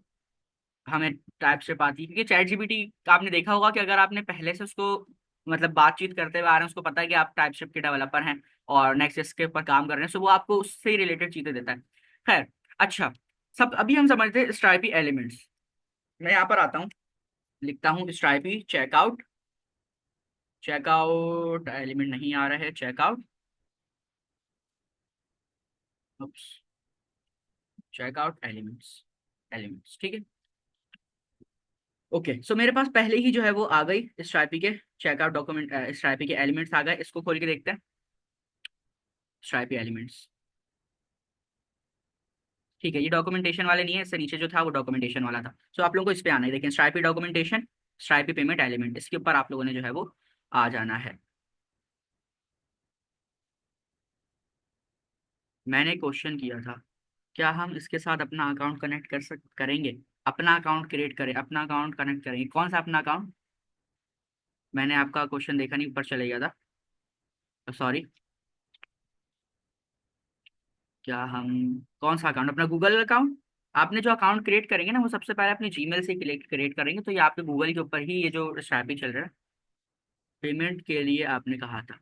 हमें टाइप से आती है, क्योंकि चैट जीपीटी आपने देखा होगा कि अगर आपने पहले से उसको मतलब बातचीत करते हुए आ रहे हैं, उसको पता है कि आप टाइपस्क्रिप्ट के डेवलपर हैं और नेक्स्ट इसके ऊपर काम कर रहे हैं, सो वो आपको उससे ही रिलेटेड चीजें देता है। खैर, अच्छा, सब अभी हम समझते हैं स्ट्राइपी एलिमेंट्स। मैं यहाँ पर आता हूँ, लिखता हूँ स्ट्राइपी चेकआउट। चेकआउट एलिमेंट नहीं आ रहा है, चेकआउट, चेकआउट एलिमेंट्स, एलिमेंट्स, ठीक है। ओके, सो मेरे पास पहले ही जो है वो आ गई स्ट्राइपी के चेकआउट डॉक्यूमेंट, स्ट्राइपी के एलिमेंट्स आ गए। इसको खोल के देखते हैं, स्ट्राइपी एलिमेंट्स। ठीक है, ये डॉक्यूमेंटेशन वाले नहीं है, इससे नीचे जो था वो डॉक्यूमेंटेशन वाला था। सो आप लोगों को इस पे आना है, देखें stripy documentation, stripy payment element, इसके ऊपर आप लोगों ने जो है वो आ जाना है। मैंने क्वेश्चन किया था, क्या हम इसके साथ अपना अकाउंट कनेक्ट करेंगे? अपना अकाउंट क्रिएट करें, अपना अकाउंट कनेक्ट करेंगे, कौन सा अपना अकाउंट? मैंने आपका क्वेश्चन देखा नहीं, ऊपर चले गया था, सॉरी। क्या हम कौन सा अकाउंट, अपना गूगल अकाउंट? आपने जो अकाउंट क्रिएट करेंगे ना वो सबसे पहले अपनी जीमेल से क्रिएट करेंगे, तो ये आपके गूगल के ऊपर ही ये जो स्ट्रैपी चल रहा है। पेमेंट के लिए आपने कहा था,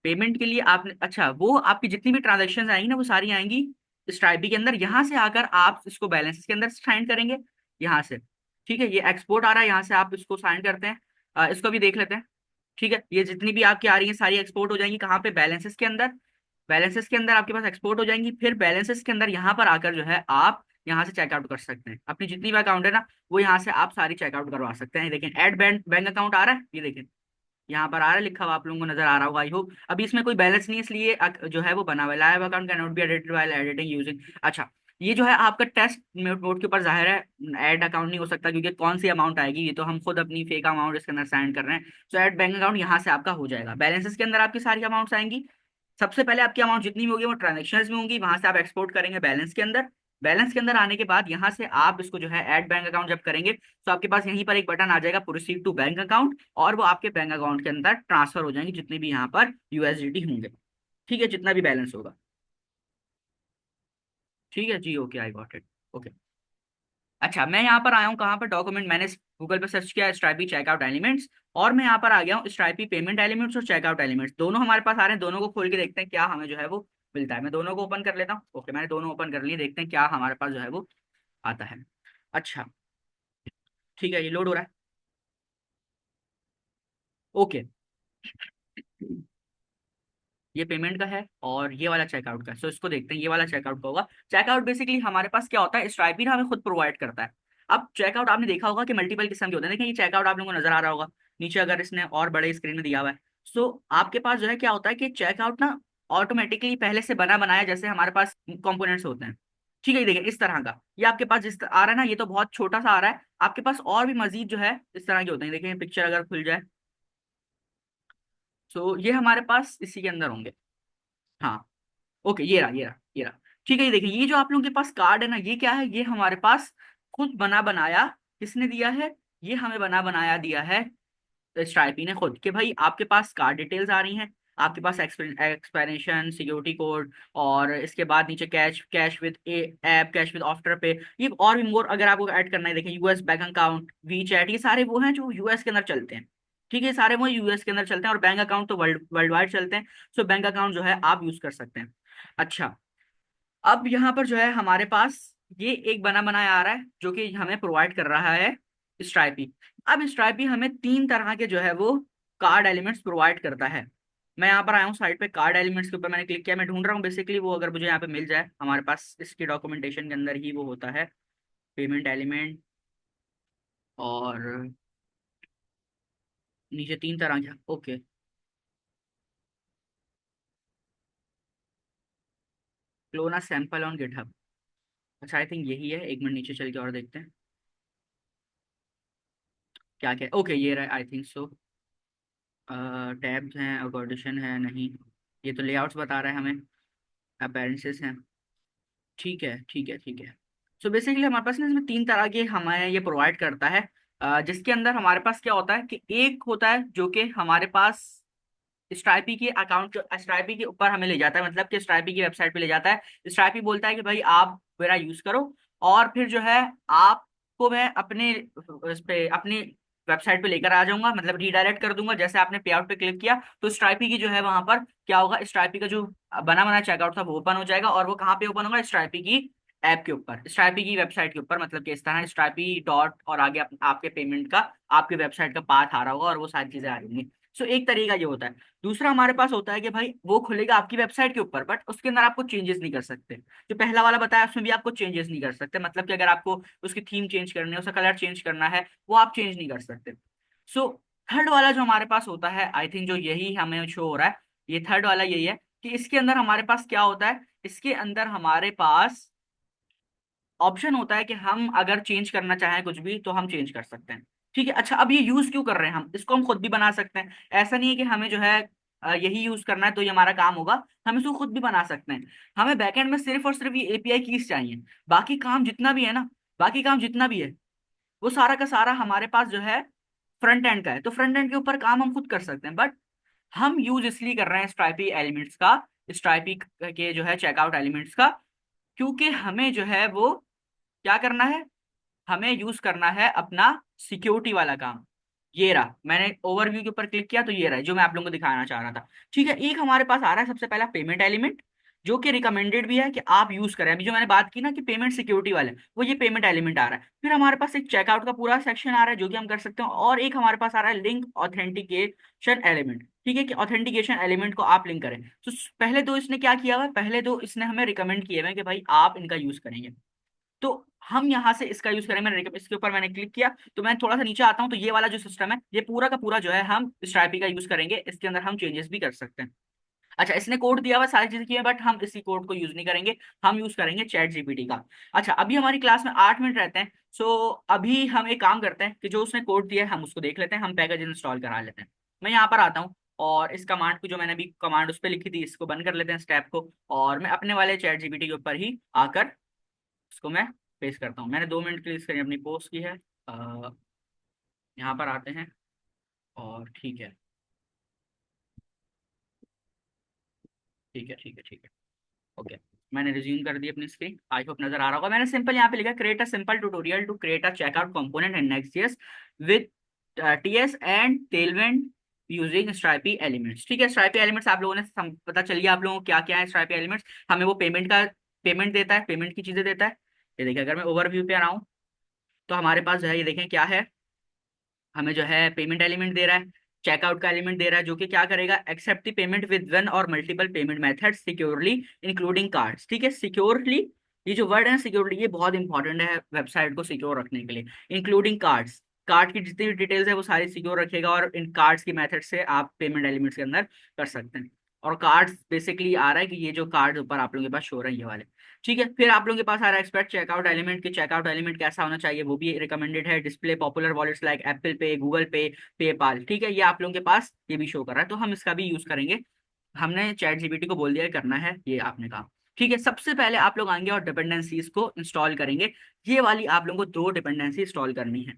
पेमेंट के लिए आपने, अच्छा, वो आपकी जितनी भी ट्रांजेक्शन आएंगी ना वो सारी आएंगी स्ट्राइपी के अंदर, यहाँ से आकर आप इसको बैलेंस के अंदर साइन करेंगे, यहाँ से। ठीक है, ये एक्सपोर्ट आ रहा है, यहाँ से आप इसको साइन करते हैं। इसको भी देख लेते हैं। ठीक है, ये जितनी भी आपकी आ रही है सारी एक्सपोर्ट हो जाएंगी कहाँ पे, बैलेंसेस के अंदर। बैलेंसेस के अंदर आपके पास एक्सपोर्ट हो जाएंगी, फिर बैलेंसेस के अंदर यहाँ पर आकर जो है आप यहाँ से चेकआउट कर सकते हैं अपनी जितनी भी अकाउंट है ना, वो यहाँ से आप सारी चेकआउट करवा सकते हैं। देखें ऐड बैंक बैंक अकाउंट आ रहा है, ये देखें यहाँ पर आ रहा है लिखा हुआ, आप लोगों को नजर आ रहा होगा आई होप। अभी इसमें कोई बैलेंस नहीं है, इसलिए जो है वो बना हुआ है, live account can not be edited while editing using. अच्छा, ये जो है आपका टेस्ट मोड के ऊपर जाहिर है ऐड अकाउंट नहीं हो सकता, क्योंकि कौन सी अमाउंट आएगी, ये तो हम खुद अपनी फेक अमाउंट इसके अंदर साइन कर रहे हैं। सो ऐड बैंक अकाउंट यहाँ से आपका हो जाएगा, बैलेंसेस के अंदर आपकी सारी अमाउंट्स आएंगी। सबसे पहले आपकी अमाउंट जितनी भी होगी वो ट्रांजेक्शन में होंगी, वहां से आप एक्सपोर्ट करेंगे बैलेंस के अंदर। बैलेंस के अंदर आने के बाद यहाँ से आप इसको जो है ऐड बैंक अकाउंट जब करेंगे तो आपके पास यहीं पर एक बटन आ जाएगा प्रोसीड टू बैंक अकाउंट, और वो आपके बैंक अकाउंट के अंदर ट्रांसफर हो जाएंगे जितने भी यहाँ पर यूएसडीटी होंगे। ठीक है, जितना भी बैलेंस होगा। ठीक है जी, okay, I got it. Okay. अच्छा, मैं यहाँ पर आया हूँ कहाँ पर, डॉक्यूमेंट, मैंने गूगल पे सर्च किया स्ट्राइपी चेकआउट एलिमेंट्स, और मैं यहाँ पर आ गया हूँ स्ट्राइपी पेमेंट एलिमेंट्स और चेकआउट एलिमेंट्स, दोनों हमारे पास आ रहे हैं। दोनों को खोल के देखते हैं क्या हमें जो है वो मिलता है। मैं दोनों को ओपन कर लेता हूँ। ओके, मैंने दोनों ओपन कर लिए, देखते हैं क्या हमारे पास जो है वो आता है। अच्छा, ठीक है, ये लोड हो रहा है। ओके, ये पेमेंट का है और ये वाला चेकआउट का है। सो इसको देखते हैं, ये वाला चेकआउट का होगा। चेकआउट बेसिकली हमारे पास क्या होता है, स्ट्राइप ही ना हमें खुद प्रोवाइड करता है। अब चेकआउट आपने देखा होगा कि मल्टीपल किस्म के होते हैं। देखिए ये चेकआउट आप लोगों को नजर आ रहा होगा नीचे, अगर इसने और बड़े स्क्रीन में दिया हुआ है। सो आपके पास जो है क्या होता है कि चेकआउट ना ऑटोमेटिकली पहले से बना बनाया, जैसे हमारे पास कंपोनेंट्स होते हैं। ठीक है, ये देखिए इस तरह का, ये आपके पास जिस आ रहा है ना, ये तो बहुत छोटा सा आ रहा है। आपके पास और भी मजीद जो है इस तरह के होते हैं। देखिए पिक्चर अगर खुल जाए, सो ये हमारे पास इसी के अंदर होंगे। हाँ, ओके, ये रहा, ये रहा, ये रहा। ठीक है, ये देखिए ये जो आप लोगों के पास कार्ड है ना, ये क्या है, ये हमारे पास खुद बना बनाया। किसने दिया है, ये हमें बना बनाया दिया है स्ट्राइपी ने खुद, कि भाई आपके पास कार्ड डिटेल्स आ रही हैं, आपके पास एक्सपायरेशन, सिक्योरिटी कोड, और इसके बाद नीचे cash, cash with app, cash with after पे, ये और भी मोर अगर आपको ऐड करना है। देखें US bank account, WeChat, ये सारे वो हैं जो यूएस के अंदर चलते हैं। ठीक है, ये सारे वो यूएस के अंदर चलते हैं, और बैंक अकाउंट तो वर्ल्ड वाइड चलते हैं। सो बैंक अकाउंट जो है आप यूज कर सकते हैं। अच्छा, अब यहाँ पर जो है हमारे पास ये एक बना बनाया आ रहा है जो कि हमें प्रोवाइड कर रहा है स्ट्राइपी। अब स्ट्राइपी हमें तीन तरह के जो है वो कार्ड एलिमेंट्स प्रोवाइड करता है। मैं यहाँ पर आया हूँ साइड पे, कार्ड एलिमेंट्स के ऊपर मैंने क्लिक किया, मैं ढूंढ रहा हूँ बेसिकली वो, अगर मुझे यहाँ पे मिल जाए, हमारे पास इसकी डॉक्यूमेंटेशन के अंदर ही वो होता है, पेमेंट एलिमेंट, और नीचे तीन तरह के। Okay, clone a sample on GitHub. अच्छा, आई थिंक यही है, एक मिनट नीचे चल के और देखते हैं क्या क्या। ओके, ये रहा, आई थिंक सो। टैब्स हैं, अकॉर्डिशन है, नहीं, ये तो लेआउट्स बता रहा है हमें, अपेरेंसेस हैं। ठीक है, ठीक है, ठीक है। सो बेसिकली हमारे पास ना इसमें तीन तरह के हमें ये प्रोवाइड करता है। जिसके अंदर हमारे पास क्या होता है कि एक होता है जो कि हमारे पास स्ट्राइपी के अकाउंट, स्ट्राइपी के ऊपर हमें ले जाता है, मतलब कि स्ट्राइपी की वेबसाइट पे ले जाता है। स्ट्राइपी बोलता है कि भाई आप मेरा यूज करो, और फिर जो है आपको मैं अपने उस पे, अपनी वेबसाइट पे लेकर आ जाऊंगा, मतलब रीडायरेक्ट कर दूंगा। जैसे आपने पे आउट पे क्लिक किया तो स्ट्राइपी की जो है वहां पर क्या होगा, स्ट्राइपी का जो बना बना चेकआउट था वो ओपन हो जाएगा, और वो कहाँ पे ओपन होगा, स्ट्राइपी की ऐप के ऊपर, स्ट्राइपी की वेबसाइट के ऊपर। मतलब कि इस तरह स्ट्राइपी डॉट और आगे आपके पेमेंट का, आपके वेबसाइट का पाथ आ रहा होगा और वो सारी चीजें आ रही होंगी। सो एक तरीका ये होता है। दूसरा हमारे पास होता है कि भाई वो खुलेगा आपकी वेबसाइट के ऊपर, बट उसके अंदर आपको चेंजेस नहीं कर सकते। जो पहला वाला बताया उसमें भी आपको चेंजेस नहीं कर सकते, मतलब कि अगर आपको उसकी थीम चेंज करनी है, उसका कलर चेंज करना है, वो आप चेंज नहीं कर सकते। सो थर्ड वाला जो हमारे पास होता है, आई थिंक जो यही हमें शो हो रहा है, ये थर्ड वाला यही है कि इसके अंदर हमारे पास क्या होता है, इसके अंदर हमारे पास ऑप्शन होता है कि हम अगर चेंज करना चाहें कुछ भी तो हम चेंज कर सकते हैं। ठीक है, अच्छा, अब ये यूज क्यों कर रहे हैं हम, इसको हम खुद भी बना सकते हैं। ऐसा नहीं है कि हमें जो है यही यूज करना है तो ये हमारा काम होगा, हम इसको खुद भी बना सकते हैं। हमें बैकएंड में सिर्फ और सिर्फ ये एपीआई कीज चाहिए। बाकी काम जितना भी है ना, बाकी काम जितना भी है वो सारा का सारा हमारे पास जो है फ्रंट एंड का है। तो फ्रंट एंड के ऊपर काम हम खुद कर सकते हैं, बट हम यूज इसलिए कर रहे हैं स्ट्राइपी एलिमेंट्स का, स्ट्राइपी के जो है चेकआउट एलिमेंट्स का, क्योंकि हमें जो है वो क्या करना है, हमें यूज करना है अपना सिक्योरिटी वाला काम। ये रहा, मैंने ओवरव्यू के ऊपर क्लिक किया तो ये रहा जो मैं आप लोगों को दिखाना चाह रहा था। ठीक है, एक हमारे पास आ रहा है सबसे पहला पेमेंट एलिमेंट, जो कि रिकमेंडेड भी है कि आप यूज करें। अभी जो मैंने बात की ना कि पेमेंट सिक्योरिटी वाले, वो ये पेमेंट एलिमेंट आ रहा है। फिर हमारे पास एक चेकआउट का पूरा सेक्शन आ रहा है जो कि हम कर सकते हैं, और एक हमारे पास आ रहा है लिंक ऑथेंटिकेशन एलिमेंट। ठीक है, कि ऑथेंटिकेशन एलिमेंट को आप लिंक करें। तो पहले दो इसने क्या किया हुआ है, पहले दो इसने हमें रिकमेंड किए हुए हैं कि भाई आप इनका यूज करेंगे। तो हम यहाँ से इसका यूज करें, मैंने इसके ऊपर मैंने क्लिक किया तो मैं थोड़ा सा नीचे आता हूँ, तो ये वाला जो सिस्टम है ये पूरा का पूरा जो है हम स्ट्राइपी का यूज करेंगे। इसके अंदर हम चेंजेस भी कर सकते हैं। अच्छा, इसने कोड दिया हुआ सारी चीजें की है, बट हम इसी कोड को यूज नहीं करेंगे, हम यूज करेंगे चैट जीपीटी का। अच्छा, अभी हमारी क्लास में 8 मिनट रहते हैं। सो अभी हम एक काम करते हैं कि जो उसने कोड दिया है हम उसको देख लेते हैं, हम पैकेज इंस्टॉल करा लेते हैं। मैं यहाँ पर आता हूँ, और इस कमांड को, जो मैंने अभी कमांड उस पर लिखी थी, इसको बंद कर लेते हैं स्टेप को, और मैं अपने वाले चैट जीपीटी के ऊपर ही आकर इसको मैं पेस्ट करता हूँ। मैंने 2 मिनट के लिए स्क्रीन अपनी पोस्ट की है। यहाँ पर आते हैं और ठीक है, ठीक है, ठीक है, ठीक है। ओके, मैंने रिज्यूम कर दी अपनी स्क्रीन, आई होप नजर आ रहा होगा। मैंने सिंपल यहाँ पे लिखा, create a simple tutorial to create a checkout component in नेक्स्ट.js with TS and Tailwind using stripy elements. ठीक है, स्ट्राइपी एलिमेंट्स आप लोगों ने पता चल गया आप लोगों को क्या क्या है स्ट्राइपी एलिमेंट्स। हमें वो पेमेंट देता है, पेमेंट की चीजें देता है। ये देखिए, अगर मैं ओवरव्यू पे आ रहा हूँ तो हमारे पास जो है, ये देखें क्या है, हमें जो है पेमेंट एलिमेंट दे रहा है, चेकआउट का एलिमेंट दे रहा है, जो कि क्या करेगा, accept the payment with one or multiple payment methods securely including cards. ठीक है, सिक्योरली, ये जो वर्ड है सिक्योरली, ये बहुत इंपॉर्टेंट है वेबसाइट को सिक्योर रखने के लिए। इंक्लूडिंग कार्ड्स, कार्ड की जितनी भी डिटेल्स है वो सारी सिक्योर रखेगा, और इन कार्ड्स की मेथड से आप पेमेंट एलिमेंट्स के अंदर कर सकते हैं। और कार्ड्स बेसिकली आ रहा है कि ये जो कार्ड ऊपर आप लोगों के पास शो रहे हैं ये वाले। ठीक है, फिर आप लोगों के पास आ रहा है एक्सपेक्ट चेकआउट एलिमेंट, के चेकआउट एलिमेंट कैसा होना चाहिए वो भी रिकमेंडेड है। Display popular wallets like Apple पे, गूगल पे, पेपाल। ठीक है, ये आप लोगों के पास ये भी शो कर रहा है, तो हम इसका भी यूज करेंगे। हमने चैट जीपीटी को बोल दिया है करना है ये, आपने कहा। ठीक है, सबसे पहले आप लोग आएंगे और डिपेंडेंसीज को इंस्टॉल करेंगे। ये वाली आप लोगों को 2 डिपेंडेंसी इंस्टॉल करनी है।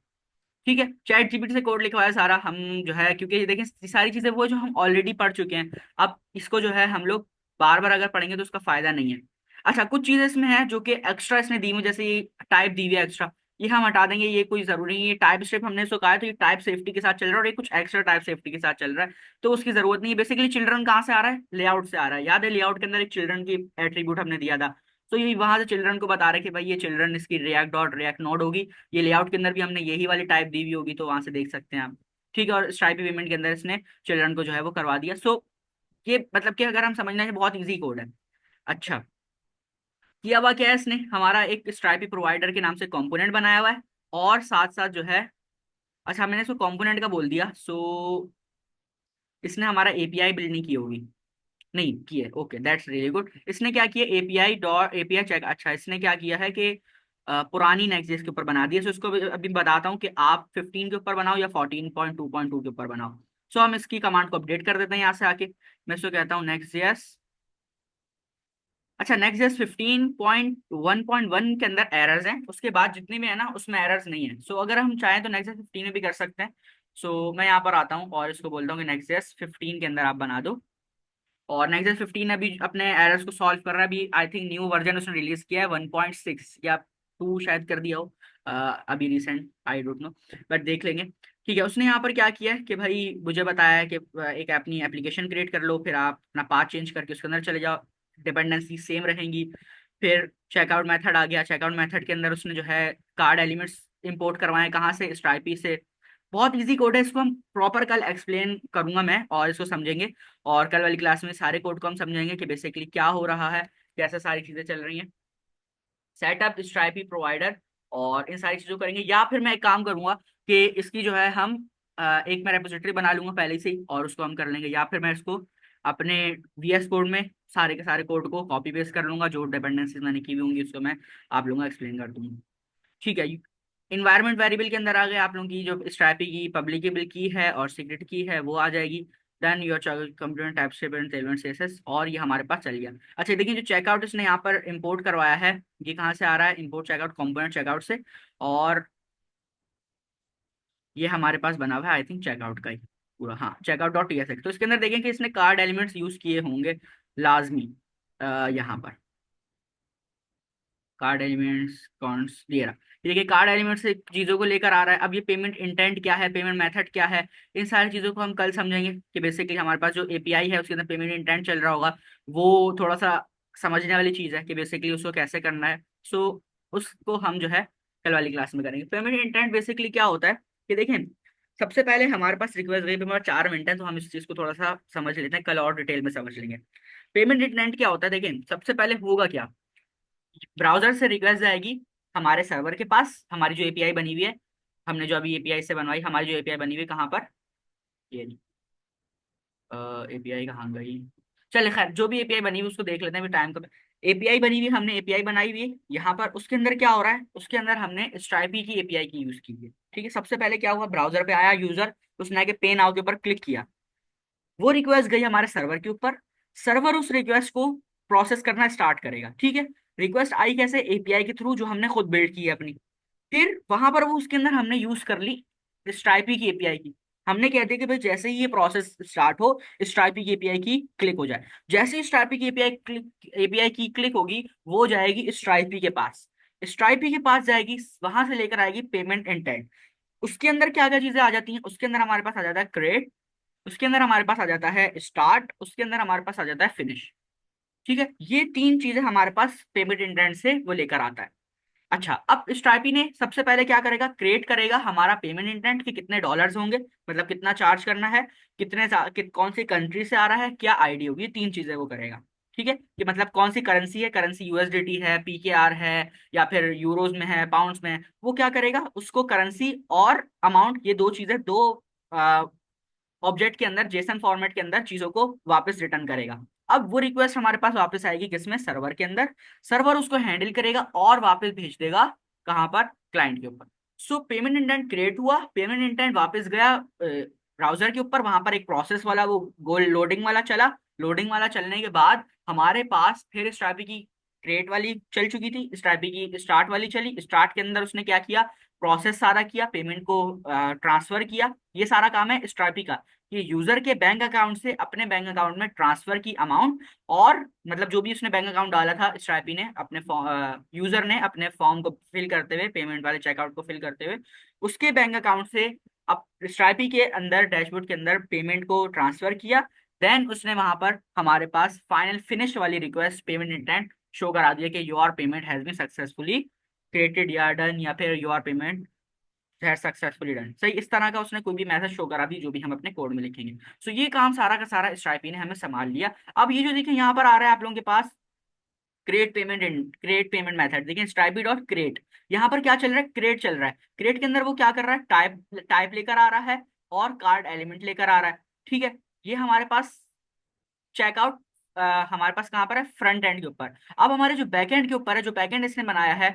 ठीक है, चैट जीपीटी से कोड लिखवाया सारा हम, जो है क्योंकि ये देखें ये सारी चीजें वो जो हम ऑलरेडी पढ़ चुके हैं। अब इसको जो है हम लोग बार बार अगर पढ़ेंगे तो उसका फायदा नहीं है। अच्छा, कुछ चीजें इसमें है जो कि एक्स्ट्रा इसने दी हुई, जैसे ये टाइप दी हुई है एक्स्ट्रा, ये हम हटा देंगे, ये कोई जरूरी नहीं है। टाइप स्ट्रिप हमने इसको कहा है तो ये टाइप सेफ्टी के साथ चल रहा है, और ये कुछ एक्स्ट्रा टाइप सेफ्टी के साथ चल रहा है, तो उसकी जरूरत नहीं है। बेसिकली चिल्ड्रन कहाँ से आ रहा है, लेआउट से आ रहा है। याद है लेआउट के अंदर एक चिल्ड्रन की एट्रीब्यूट हमने दिया था, तो ये वहां से चिल्ड्रन को बता रहे कि भाई ये चिल्ड्रन इसकी रिएक्ट डॉट रिएक्ट नोड होगी। ये लेआउट के अंदर भी हमने यही वाली टाइप दी हुई होगी, तो वहां से देख सकते हैं आप। ठीक है, और स्ट्राइपी पेमेंट के अंदर इसने चिल्ड्रन को जो है वो करवा दिया। सो ये मतलब कि अगर हम समझना है, बहुत इजी कोड है। अच्छा, किया हुआ क्या है इसने, हमारा एक स्ट्राइपी प्रोवाइडर के नाम से कंपोनेंट बनाया हुआ है, और साथ साथ जो है, अच्छा मैंने इसको कंपोनेंट का बोल दिया, सो इसने हमारा एपीआई बिल्ड नहीं की होगी, नहीं की है। Okay, that's really good. इसने क्या किया, एपीआई चेक, अच्छा इसने क्या किया है कि पुरानी नेक्स्ट के ऊपर बना दिया। सो इसको अभी बताता हूँ कि आप 15 के ऊपर बनाओ या 14.2.2 के ऊपर बनाओ। सो हम इसकी कमांड को अपडेट कर देते हैं यहाँ से आके। मैं इसको कहता हूँ नेक्स्ट। अच्छा, नेक्स्ट जेस 15.1.1 के अंदर एरर्स हैं, उसके बाद जितने भी है ना उसमें एरर्स नहीं है। सो अगर हम चाहें तो नेक्स्ट जेस 15 में भी कर सकते हैं। सो मैं यहाँ पर आता हूँ और इसको बोलता हूँ कि नेक्स्ट जेस 15 के अंदर आप बना दो। और नेक्स्ट 15 अभी अपने एरर्स को सॉल्व कर रहा है। अभी आई थिंक न्यू वर्जन उसने रिलीज किया है 1.6 या 2 शायद कर दिया हो, अभी recent, I don't know, but देख लेंगे। ठीक है, उसने यहाँ पर क्या किया है कि भाई मुझे बताया है कि एक अपनी एप्लीकेशन क्रिएट कर लो, फिर आप अपना पाथ चेंज करके उसके अंदर चले जाओ, डिपेंडेंसी सेम रहेंगी। फिर चेकआउट मेथड आ गया, चेकआउट मेथड के अंदर उसने जो है कार्ड एलिमेंट्स इंपोर्ट करवाए, कहाँ से, स्ट्राइपी से। बहुत इजी कोड है, इसको हम प्रॉपर कल एक्सप्लेन करूंगा मैं, और इसको समझेंगे। और कल वाली क्लास में सारे कोड को हम समझेंगे कि बेसिकली क्या हो रहा है, कैसे सारी चीजें चल रही हैं, सेटअप स्ट्राइपी प्रोवाइडर, और इन सारी चीजों करेंगे। या फिर मैं एक काम करूंगा कि इसकी जो है हम एक मैं रेपोजिटरी बना लूंगा पहले से ही, और उसको हम कर लेंगे। या फिर मैं इसको अपने वीएस कोड में सारे के सारे कोड को कॉपी पेस्ट कर लूंगा, जो डिपेंडेंसीज मैंने की हुई होंगी उसको मैं आप लोगों को एक्सप्लेन कर दूंगा। ठीक है, इन्वायरमेंट वेरिएबल के अंदर आ गए आप लोगों की जो स्ट्रैपी की पब्लिकेबल की है और सीक्रेट की है वो आ जाएगी। Then your computer TypeScript and Tailwind CSS, और ये हमारे पास चल गया। अच्छा देखिए, जो चेकआउट इसने यहाँ पर इंपोर्ट करवाया है, ये कहाँ से आ रहा है, इंपोर्ट चेकआउट कंपोनेंट चेकआउट से। और ये हमारे पास बना हुआ है आई थिंक चेकआउट का ही पूरा, हाँ चेकआउट डॉट टीएसएक्स। तो इसके अंदर देखें कि इसने कार्ड एलिमेंट्स यूज किए होंगे लाजमी, यहाँ पर कार्ड एलिमेंट्स कॉन्स ये रहा। ये देखिए, कार्ड एलिमेंट्स से चीज़ों को लेकर आ रहा है। अब ये पेमेंट इंटेंट क्या है, पेमेंट मेथड क्या है, इन सारी चीज़ों को हम कल समझेंगे कि बेसिकली हमारे पास जो एपीआई है उसके अंदर पेमेंट इंटेंट चल रहा होगा, वो थोड़ा सा समझने वाली चीज़ है कि बेसिकली उसको कैसे करना है। सो उसको हम जो है कल वाली क्लास में करेंगे। पेमेंट इंटेंट बेसिकली क्या होता है कि देखें, सबसे पहले हमारे पास रिक्वेस्ट गई पे हमारे 4 मिनट है, तो हम इस चीज़ को थोड़ा सा समझ लेते हैं, कल और डिटेल में समझ लेंगे। पेमेंट इंटेंट क्या होता है, देखें सबसे पहले होगा क्या, ब्राउजर से रिक्वेस्ट जाएगी हमारे सर्वर के पास, हमारी जो एपीआई बनी हुई है, हमने जो अभी एपीआई से बनवाई, हमारी जो एपीआई बनी हुई है कहाँ पर, ये एपीआई कहाँ गई, चल खैर जो भी एपीआई बनी हुई उसको देख लेते हैं, टाइम का। एपीआई बनी हुई, हमने एपीआई बनाई हुई है यहाँ पर, उसके अंदर क्या हो रहा है, उसके अंदर हमने स्ट्राइपी की एपीआई की यूज की है। ठीक है, सबसे पहले क्या हुआ, ब्राउजर पे आया यूजर, उसने आके पे नाउ के ऊपर क्लिक किया, वो रिक्वेस्ट गई हमारे सर्वर के ऊपर, सर्वर उस रिक्वेस्ट को प्रोसेस करना स्टार्ट करेगा। ठीक है, रिक्वेस्ट आई कैसे, एपीआई के थ्रू जो हमने खुद बिल्ड की है अपनी। फिर वहां पर वो उसके अंदर हमने यूज कर ली स्ट्राइपी की एपीआई की। हमने कह दिया कि भाई जैसे ही ये प्रोसेस स्टार्ट हो, स्ट्राइपी की एपीआई की क्लिक हो जाए। जैसे ही स्ट्राइपी की एपीआई की क्लिक होगी, वो जाएगी स्ट्राइपी के पास। स्ट्राइपी के पास जाएगी, वहां से लेकर आएगी पेमेंट इंटेंट। उसके अंदर क्या क्या चीजें आ जाती हैं, उसके अंदर हमारे पास आ जाता है क्रिएट, उसके अंदर हमारे पास आ जाता है स्टार्ट, उसके अंदर हमारे पास आ जाता है फिनिश। ठीक है, ये तीन चीजें हमारे पास पेमेंट इंटेंट से वो लेकर आता है। अच्छा, अब स्ट्राइपी ने सबसे पहले क्या करेगा, क्रिएट करेगा हमारा पेमेंट इंटेंट कि कितने डॉलर्स होंगे, मतलब कितना चार्ज करना है, कौन सी कंट्री से आ रहा है, क्या आईडी होगी, ये तीन चीजें वो करेगा। ठीक है, कि मतलब कौन सी करेंसी है, करेंसी यूएसडीटी है, पीकेआर है, या फिर यूरोज में है, पाउंड्स में है, वो क्या करेगा, उसको करेंसी और अमाउंट, ये दो चीजें, दो ऑब्जेक्ट के अंदर, जेसन फॉर्मेट के अंदर चीजों को वापस रिटर्न करेगा। अब वो रिक्वेस्ट हमारे पास वापस आएगी किसमें, सर्वर के अंदर। सर्वर उसको हैंडल करेगा और वापस भेज देगा कहाँ पर, क्लाइंट के ऊपर। सो पेमेंट इंटेंट क्रिएट हुआ, पेमेंट इंटेंट वापस गया ब्राउजर के ऊपर, वहां पर एक प्रोसेस वाला वो गोल लोडिंग वाला चला। लोडिंग वाला चलने के बाद हमारे पास फिर स्ट्राइपी की क्रिएट वाली चल चुकी थी, स्ट्राइपी की स्टार्ट वाली चली। स्टार्ट के अंदर उसने क्या किया, प्रोसेस सारा किया, पेमेंट को ट्रांसफर किया। ये सारा काम है स्ट्राइपी का, कि यूजर के बैंक अकाउंट से अपने बैंक अकाउंट में ट्रांसफर की अमाउंट, और मतलब जो भी उसने बैंक अकाउंट डाला था स्ट्राइपी ने अपने यूजर ने अपने फॉर्म को फिल करते हुए, पेमेंट वाले चेकआउट को फिल करते हुए, उसके बैंक अकाउंट से अब स्ट्राइपी के अंदर डैशबोर्ड के अंदर पेमेंट को ट्रांसफर किया। देन उसने वहां पर हमारे पास फाइनल फिनिश वाली रिक्वेस्ट पेमेंट इंटेंट शो करा दिया कि your payment has been successfully created या डन, या फिर your payment has successfully done. सही, इस तरह का उसने कोई भी मैसेज शो करा दी जो भी हम अपने कोड में लिखेंगे। सो ये काम सारा का सारा स्ट्राइपी ने हमें संभाल लिया। अब ये जो देखिए यहाँ पर आ रहा है आप लोगों के पास, क्रिएट पेमेंट मेथड, देखिए स्ट्राइपी डॉट क्रिएट। यहाँ पर क्या चल रहा है, क्रिएट चल रहा है। क्रिएट के अंदर वो क्या कर रहा है, टाइप टाइप लेकर आ रहा है और कार्ड एलिमेंट लेकर आ रहा है। ठीक है, ये हमारे पास चेकआउट हमारे पास कहाँ पर है, फ्रंट एंड के ऊपर। अब हमारे जो बैक एंड के ऊपर है, जो बैक एंड इसने बनाया है,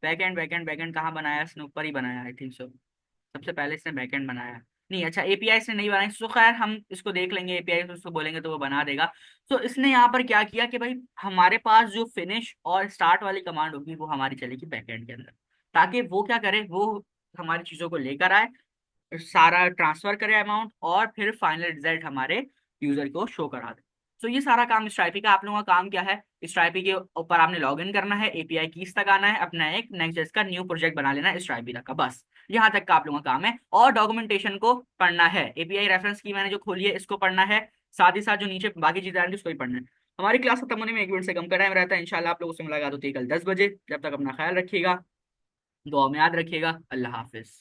बैक एंड कहाँ बनाया है, इसने ऊपर ही बनाया है आई थिंक सो। सबसे पहले इसने बैकएंड बनाया, नहीं अच्छा एपीआई इसने नहीं बनाई, सो खैर हम इसको देख लेंगे, एपीआई से उसको बोलेंगे तो वो बना देगा। तो इसने यहाँ पर क्या किया कि भाई हमारे पास जो फिनिश और स्टार्ट वाली कमांड होगी वो हमारी चलेगी बैकएंड के अंदर, ताकि वो क्या करे, वो हमारी चीजों को लेकर आए, सारा ट्रांसफर करे अमाउंट, और फिर फाइनल रिजल्ट हमारे यूजर को शो करा दे। तो ये सारा काम स्ट्राइपी का। आप लोगों का काम क्या है, स्ट्राइपी के ऊपर आपने लॉग इन करना है, एपीआई कीज तक आना है, अपना एक नेक्स्ट का न्यू प्रोजेक्ट बना लेना है स्ट्राइपी का, बस यहाँ तक का आप लोगों का काम है। और डॉक्यूमेंटेशन को पढ़ना है, एपीआई रेफरेंस की मैंने जो खोली है इसको पढ़ना है, साथ ही साथ जो नीचे बाकी चीजें आ रही है उसको भी पढ़ना है। हमारी क्लास खत्म होने में 1 मिनट से कम का टाइम रहता है। इंशाल्लाह आप लोगों से मुलाकात होती है कल 10 बजे। जब तक अपना ख्याल रखिएगा, दुआ में याद रखिएगा। अल्लाह हाफिज।